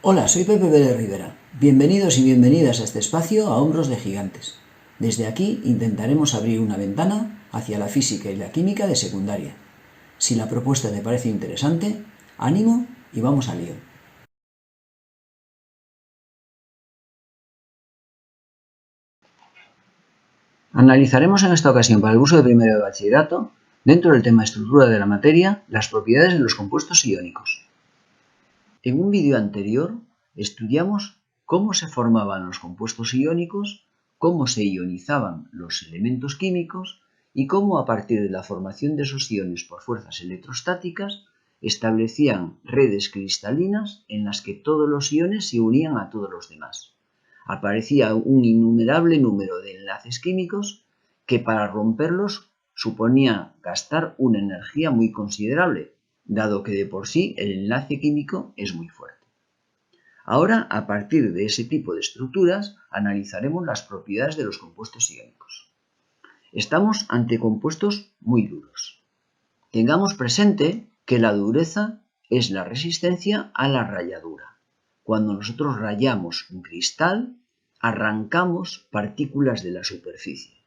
Hola, soy Pepe Pérez Rivera. Bienvenidos y bienvenidas a este espacio a Hombros de Gigantes. Desde aquí intentaremos abrir una ventana hacia la física y la química de secundaria. Si la propuesta te parece interesante, ánimo y vamos al lío. Analizaremos en esta ocasión para el curso de primero de bachillerato, dentro del tema estructura de la materia, las propiedades de los compuestos iónicos. En un vídeo anterior estudiamos cómo se formaban los compuestos iónicos, cómo se ionizaban los elementos químicos y cómo a partir de la formación de esos iones por fuerzas electrostáticas establecían redes cristalinas en las que todos los iones se unían a todos los demás. Aparecía un innumerable número de enlaces químicos que para romperlos suponía gastar una energía muy considerable, dado que de por sí el enlace químico es muy fuerte. Ahora, a partir de ese tipo de estructuras, analizaremos las propiedades de los compuestos iónicos. Estamos ante compuestos muy duros. Tengamos presente que la dureza es la resistencia a la ralladura. Cuando nosotros rayamos un cristal, arrancamos partículas de la superficie.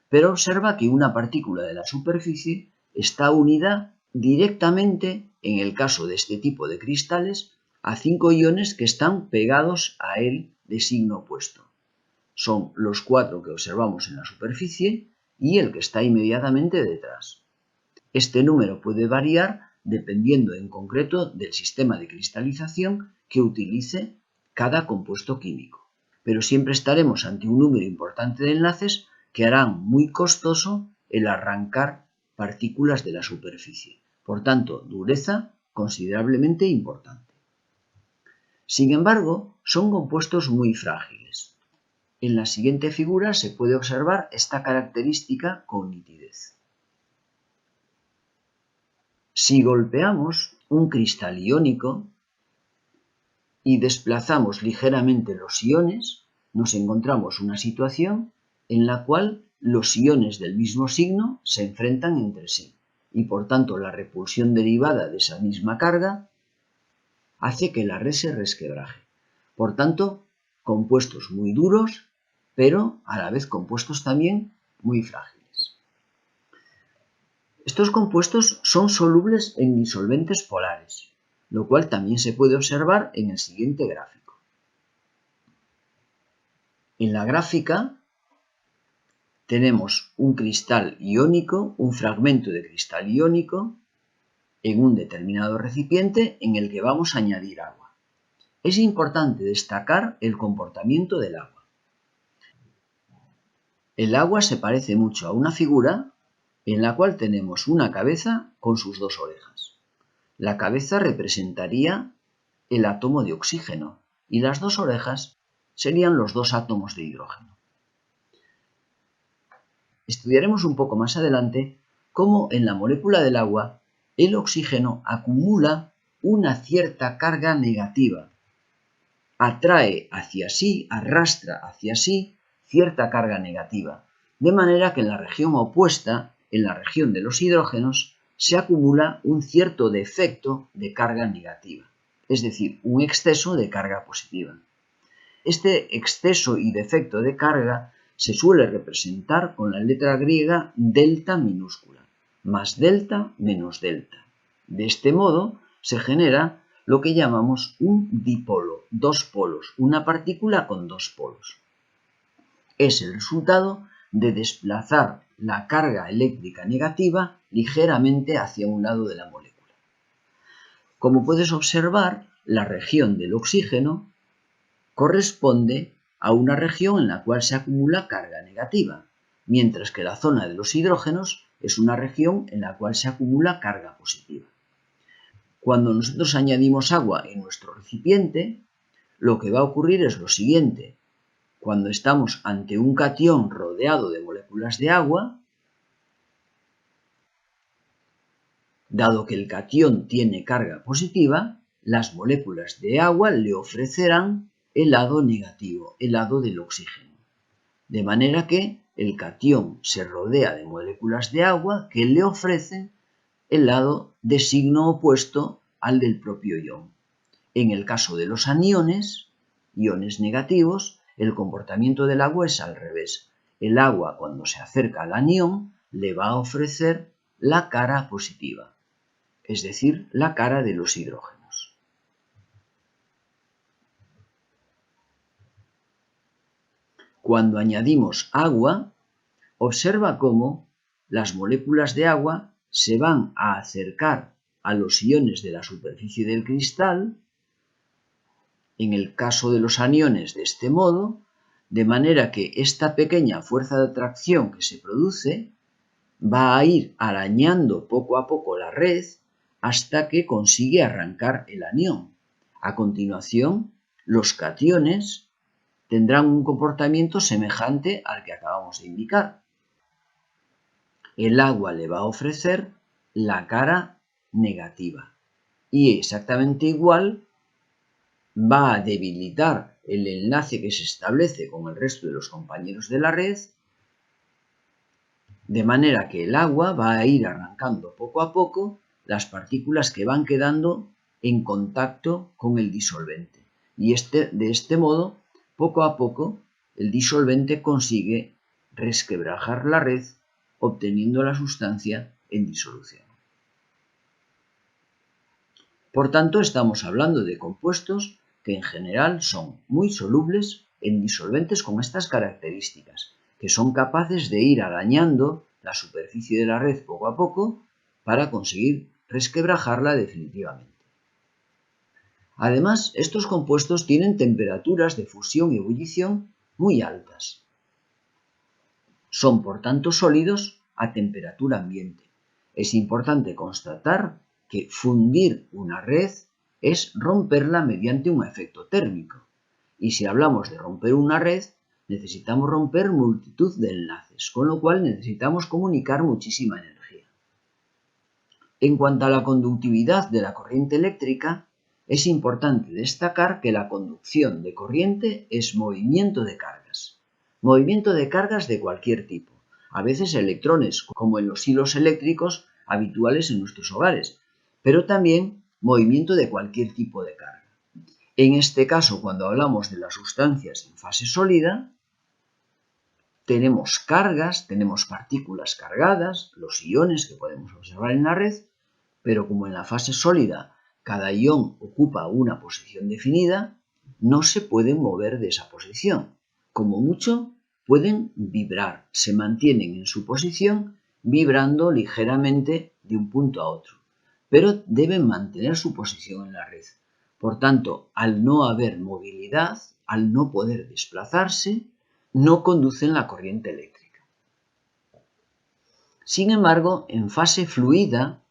Pero observa que una partícula de la superficie está unida directamente, en el caso de este tipo de cristales, a 5 iones que están pegados a él de signo opuesto. Son los 4 que observamos en la superficie y el que está inmediatamente detrás. Este número puede variar dependiendo en concreto del sistema de cristalización que utilice cada compuesto químico, pero siempre estaremos ante un número importante de enlaces que harán muy costoso el arrancar partículas de la superficie. Por tanto, dureza considerablemente importante. Sin embargo, son compuestos muy frágiles. En la siguiente figura se puede observar esta característica con nitidez. Si golpeamos un cristal iónico y desplazamos ligeramente los iones, nos encontramos una situación en la cual los iones del mismo signo se enfrentan entre sí y por tanto la repulsión derivada de esa misma carga hace que la red se resquebraje. Por tanto, compuestos muy duros, pero a la vez compuestos también muy frágiles. Estos compuestos son solubles en disolventes polares, lo cual también se puede observar en el siguiente gráfico. En la gráfica tenemos un cristal iónico, un fragmento de cristal iónico, en un determinado recipiente en el que vamos a añadir agua. Es importante destacar el comportamiento del agua. El agua se parece mucho a una figura en la cual tenemos una cabeza con sus dos orejas. La cabeza representaría el átomo de oxígeno y las dos orejas serían los dos átomos de hidrógeno. Estudiaremos un poco más adelante cómo en la molécula del agua el oxígeno acumula una cierta carga negativa. Atrae hacia sí, arrastra hacia sí cierta carga negativa, de manera que en la región opuesta, en la región de los hidrógenos, se acumula un cierto defecto de carga negativa, es decir, un exceso de carga positiva. Este exceso y defecto de carga se suele representar con la letra griega delta minúscula, más delta menos delta. De este modo se genera lo que llamamos un dipolo, dos polos, una partícula con dos polos. Es el resultado de desplazar la carga eléctrica negativa ligeramente hacia un lado de la molécula. Como puedes observar, la región del oxígeno corresponde a una región en la cual se acumula carga negativa, mientras que la zona de los hidrógenos es una región en la cual se acumula carga positiva. Cuando nosotros añadimos agua en nuestro recipiente, lo que va a ocurrir es lo siguiente. Cuando estamos ante un catión rodeado de moléculas de agua, dado que el catión tiene carga positiva, las moléculas de agua le ofrecerán el lado negativo, el lado del oxígeno. De manera que el catión se rodea de moléculas de agua que le ofrecen el lado de signo opuesto al del propio ion. En el caso de los aniones, iones negativos, el comportamiento del agua es al revés. El agua, cuando se acerca al anión, le va a ofrecer la cara positiva, es decir, la cara de los hidrógenos. Cuando añadimos agua, observa cómo las moléculas de agua se van a acercar a los iones de la superficie del cristal, en el caso de los aniones de este modo, de manera que esta pequeña fuerza de atracción que se produce va a ir arañando poco a poco la red hasta que consigue arrancar el anión. A continuación, los cationes tendrán un comportamiento semejante al que acabamos de indicar. El agua le va a ofrecer la cara negativa y exactamente igual va a debilitar el enlace que se establece con el resto de los compañeros de la red, de manera que el agua va a ir arrancando poco a poco las partículas que van quedando en contacto con el disolvente. Y de este modo, poco a poco, el disolvente consigue resquebrajar la red, obteniendo la sustancia en disolución. Por tanto, estamos hablando de compuestos que en general son muy solubles en disolventes con estas características, que son capaces de ir arañando la superficie de la red poco a poco para conseguir resquebrajarla definitivamente. Además, estos compuestos tienen temperaturas de fusión y ebullición muy altas. Son, por tanto, sólidos a temperatura ambiente. Es importante constatar que fundir una red es romperla mediante un efecto térmico. Y si hablamos de romper una red, necesitamos romper multitud de enlaces, con lo cual necesitamos comunicar muchísima energía. En cuanto a la conductividad de la corriente eléctrica, es importante destacar que la conducción de corriente es movimiento de cargas. Movimiento de cargas de cualquier tipo. A veces electrones, como en los hilos eléctricos habituales en nuestros hogares, pero también movimiento de cualquier tipo de carga. En este caso, cuando hablamos de las sustancias en fase sólida, tenemos cargas, tenemos partículas cargadas, los iones que podemos observar en la red, pero como en la fase sólida cada ion ocupa una posición definida, no se pueden mover de esa posición. Como mucho, pueden vibrar, se mantienen en su posición vibrando ligeramente de un punto a otro, pero deben mantener su posición en la red. Por tanto, al no haber movilidad, al no poder desplazarse, no conducen la corriente eléctrica. Sin embargo, en fase fluida,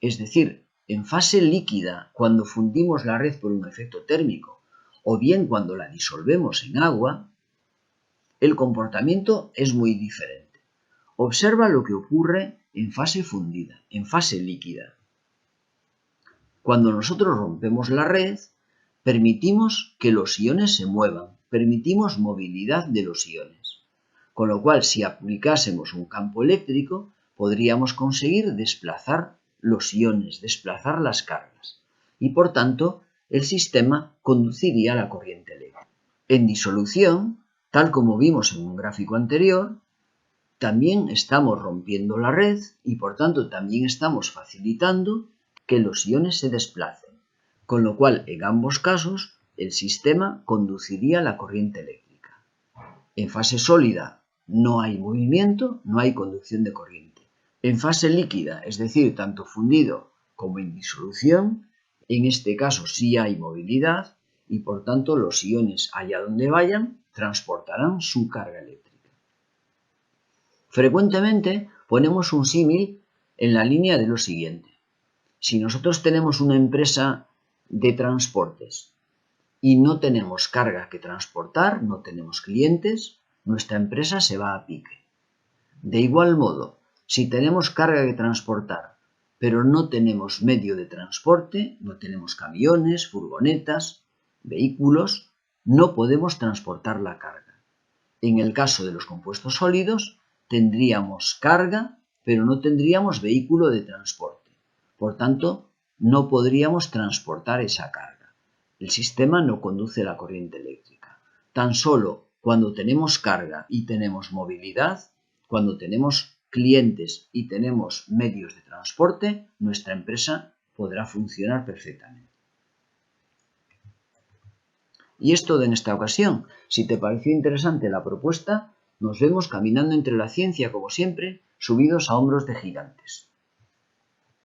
es decir, en fase líquida, cuando fundimos la red por un efecto térmico, o bien cuando la disolvemos en agua, el comportamiento es muy diferente. Observa lo que ocurre en fase fundida, en fase líquida. Cuando nosotros rompemos la red, permitimos que los iones se muevan, permitimos movilidad de los iones. Con lo cual, si aplicásemos un campo eléctrico, podríamos conseguir desplazar los iones, desplazar las cargas. Y por tanto, el sistema conduciría la corriente eléctrica. En disolución, tal como vimos en un gráfico anterior, también estamos rompiendo la red y por tanto también estamos facilitando que los iones se desplacen, con lo cual en ambos casos el sistema conduciría la corriente eléctrica. En fase sólida no hay movimiento, no hay conducción de corriente. En fase líquida, es decir, tanto fundido como en disolución, en este caso sí hay movilidad y por tanto los iones allá donde vayan transportarán su carga eléctrica. Frecuentemente ponemos un símil en la línea de lo siguiente. Si nosotros tenemos una empresa de transportes y no tenemos carga que transportar, no tenemos clientes, nuestra empresa se va a pique. De igual modo, si tenemos carga que transportar, pero no tenemos medio de transporte, no tenemos camiones, furgonetas, vehículos, no podemos transportar la carga. En el caso de los compuestos sólidos, tendríamos carga, pero no tendríamos vehículo de transporte. Por tanto, no podríamos transportar esa carga. El sistema no conduce la corriente eléctrica. Tan solo cuando tenemos carga y tenemos movilidad, cuando tenemos clientes y tenemos medios de transporte, nuestra empresa podrá funcionar perfectamente. Y es todo en esta ocasión. Si te pareció interesante la propuesta, nos vemos caminando entre la ciencia, como siempre, subidos a hombros de gigantes.